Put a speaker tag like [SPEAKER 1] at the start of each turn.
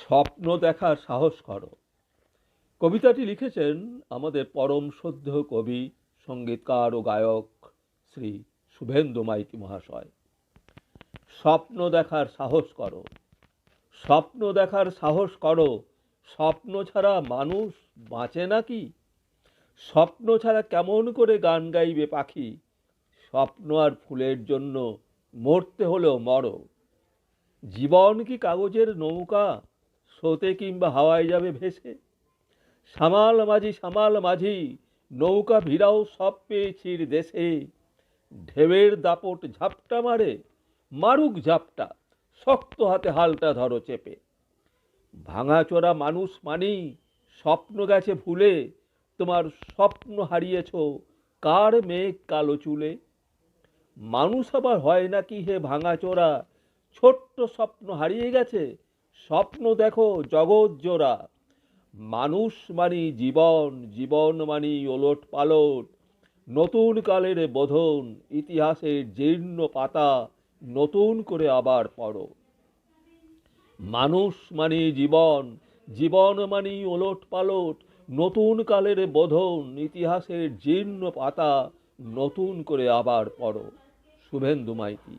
[SPEAKER 1] স্বপ্ন দেখার সাহস করো। কবিতাটি লিখেছেন আমাদের পরম শ্রদ্ধ কবি, সঙ্গীতকার ও গায়ক শ্রী শুভেন্দু মাইতি মহাশয়। স্বপ্ন দেখার সাহস করো, স্বপ্ন দেখার সাহস করো। স্বপ্ন ছাড়া মানুষ বাঁচে নাকি? স্বপ্ন ছাড়া কেমন করে গান গাইবে পাখি? স্বপ্ন আর ফুলের জন্য মরতে হলেও মরো। জীবন কি কাগজের নৌকা, স্রোতে কিংবা হাওয়ায় যাবে ভেসে? সামাল মাঝি, নৌকা ভিড়াও সব পেয়েছির দেশে। ঢেউয়ের দাপট ঝাপটা মারে, মারুক ঝাপটা, শক্ত হাতে হালটা ধরো চেপে। ভাঙাচোরা মানুষ মানি স্বপ্ন গেছে ভুলে। তোমার স্বপ্ন হারিয়েছ কার মেঘ কালো চুলে? মানুষ আবার হয় নাকি হে ভাঙাচোরা? ছোট্ট স্বপ্ন হারিয়ে গেছে, স্বপ্ন দেখো জগৎ জোড়া। মানুষ মানি জীবন, জীবন মানি ওলট পালট, নতুন কালের বোধন, ইতিহাসের জীর্ণ পাতা নতুন করে আবার পড়ো। মানুষ মানি জীবন, জীবন মানি ওলট পালট, নতুন কালের বোধন, ইতিহাসের জীর্ণ পাতা নতুন করে আবার পড়ো। শুভেন্দু মাইতি।